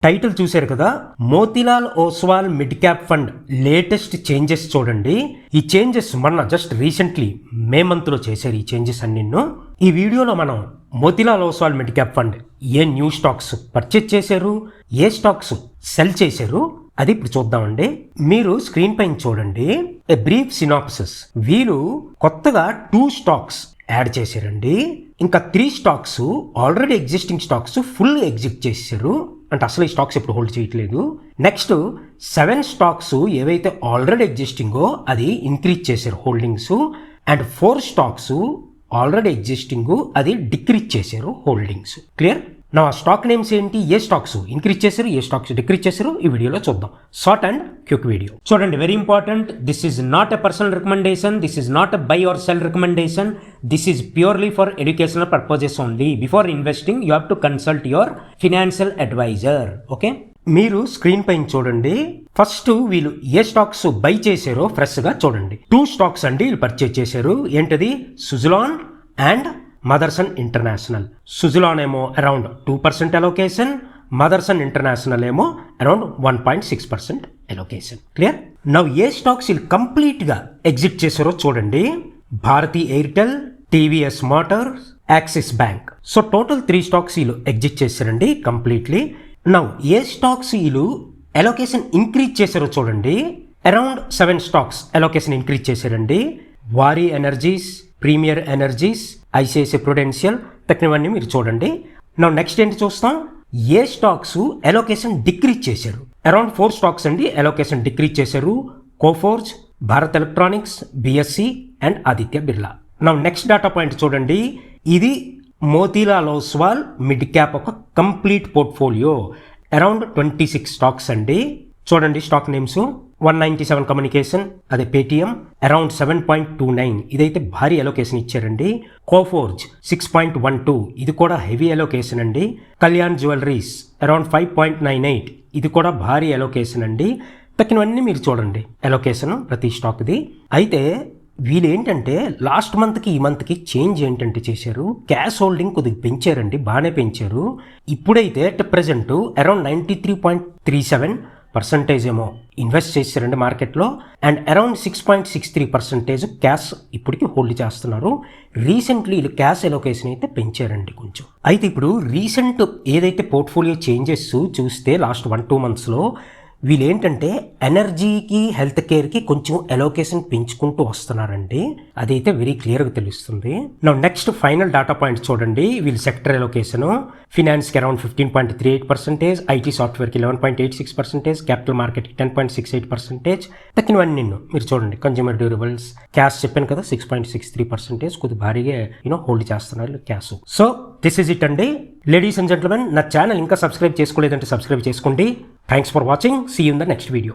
Title చూశారు కదా, Motilal Oswal mid cap fund latest changes చూడండి. ఈ చేంజెస్ మొన్న జస్ట్ రీసెంట్లీ మే మంత్ లో చేశారు ఈ చేంజెస్ అన్నిన్ను. ఈ వీడియోలో మనం Motilal Oswal mid cap fund a new stocks purchase చేశారు, ఏ స్టాక్స్ సెల్ చేశారు అది ఇప్పుడు చూద్దామండి. మీరు స్క్రీన్ పైన చూడండి, ఏ బ్రీఫ్ సినాప్సిస్. వీళ్ళు కొత్తగా 2 స్టాక్స్ యాడ్ చేశారండి. ఇంకా 3 stocks already existing stocks full exit చేశారు, అంటే అసలు ఈ స్టాక్స్ ఇప్పుడు హోల్డ్ చేయట్లేదు. నెక్స్ట్ 7 స్టాక్స్ ఏవైతే ఆల్రెడీ ఎగ్జిస్టింగో అది ఇంక్రీజ్ చేశారు holdings, and 4 stocks already existing అది డిక్రీజ్ చేశారు హోల్డింగ్స్. క్లియర్? నా స్టాక్ నేమ్స్ ఏంటి, ఏ స్టాక్స్ ఇంక్రీజ్ చేశారు, ఏ స్టాక్స్ డిక్రీజ్ చేశారు ఈ వీడియోలో చూద్దాం. షార్ట్ అండ్ క్విక్ వీడియో చూడండి. Very important, this is not a personal recommendation, this is not a buy or sell recommendation, this is purely for educational purposes only. Before investing you have to consult your financial advisor. Okay, మీరు screen పైన చూడండి. First వీళ్ళు ఏ stocks buy చేశారో fresh గా చూడండి. 2 stocks అండి వీళ్ళు పర్చేజ్ చేశారు. ఏంటది? Suzlon and Motherson international. సుజలాన్ ఏమో అరౌండ్ 2% అలోకేషన్, మదర్సన్ ఇంటర్నేషనల్ ఏమో అరౌండ్ 1.6% అలోకేషన్. క్లియర్? నవ్ ఏ స్టాక్స్ వీళ్ళు కంప్లీట్ గా ఎగ్జిట్ చేశారో చూడండి. Bharti Airtel, TVS Motors, Axis Bank. So total 3 stocks వీళ్ళు ఎగ్జిట్ చేశారండి కంప్లీట్లీ. నవ్ ఏ స్టాక్స్ వీళ్ళు అలోకేషన్ ఇంక్రీజ్ చేశారో చూడండి. అరౌండ్ 7 స్టాక్స్ అలోకేషన్ ఇంక్రీజ్ చేశారండి. Waaree Energies, Premier Energies, ICICI Prudential, తక్కినవన్నీ మీరు చూడండి. నా నెక్స్ట్ ఏంటి చూస్తాం, ఏ స్టాక్స్ అలోకేషన్ డిక్రీజ్ చేశారు. అరౌండ్ 4 స్టాక్స్ అండి అలోకేషన్ డిక్రీజ్ చేశారు. Coforge, Bharat electronics, BSc and Aditya Birla. నా నెక్స్ట్ డేటా పాయింట్ చూడండి. ఇది మోతీలాల్ ఓస్వాల్ మిడ్ క్యాప్ ఒక కంప్లీట్ పోర్ట్ఫోలియో. అరౌండ్ 26 స్టాక్స్ అండి. చూడండి స్టాక్ నేమ్స్. 197 కమ్యూనికేషన్, అదే పేటిఎం, అరౌండ్ 7.29, ఇదైతే భారీ అలోకేషన్ ఇచ్చారండి. కోఫోర్జ్ 6.12, ఇది కూడా హెవీ అలోకేషన్ అండి. కళ్యాణ్ జ్యువెలరీస్ అరౌండ్ 5.98, ఇది కూడా భారీ అలోకేషన్ అండి. తక్కినవన్నీ మీరు చూడండి అలోకేషన్ ప్రతి స్టాక్ది. అయితే వీళ్ళు ఏంటంటే లాస్ట్ మంత్కి ఈ మంత్కి చేంజ్ ఏంటంటే చేశారు, క్యాష్ హోల్డింగ్ కొద్దిగా పెంచారండి, బాగానే పెంచారు. ఇప్పుడైతే అట్ ప్రెజెంట్ అరౌండ్ 93.37% ఏమో ఇన్వెస్ట్ చేశారండి మార్కెట్లో, అండ్ అరౌండ్ 6.63% క్యాష్ ఇప్పటికి హోల్డ్ చేస్తున్నారు. రీసెంట్లీ వీళ్ళు క్యాష్ ఎలోకేషన్ అయితే పెంచారండి కొంచెం. అయితే ఇప్పుడు రీసెంట్ ఏదైతే పోర్ట్ఫోలియో చేంజెస్ చూస్తే లాస్ట్ 1-2 మంత్స్లో వీళ్ళు ఏంటంటే ఎనర్జీకి, హెల్త్ కేర్కి కొంచెం అలోకేషన్ పెంచుకుంటూ వస్తున్నారండి. అదైతే వెరీ క్లియర్గా తెలుస్తుంది. నా నెక్స్ట్ ఫైనల్ డేటా పాయింట్ చూడండి. వీళ్ళు సెక్టర్ అలోకేషన్ ఫినాన్స్కి అరౌండ్ 15.38%, ఐటీ సాఫ్ట్వేర్కి 11.86%, క్యాపిటల్ మార్కెట్కి 10.68%. తక్కినవన్నీ మీరు చూడండి. కన్జ్యూమర్ డ్యూరబుల్స్, క్యాష్ చెప్పాను కదా 6.63%, కొద్దిగా భారీగా హోల్డ్ చేస్తున్నారు cash. So this is it అండి. లేడీస్ అండ్ జెంట్మెన్, నా ఛానల్ ఇంకా సబ్స్క్రైబ్ చేసుకోలేదంటే సబ్స్క్రైబ్ చేసుకోండి. Thanks for watching. See you in the next video.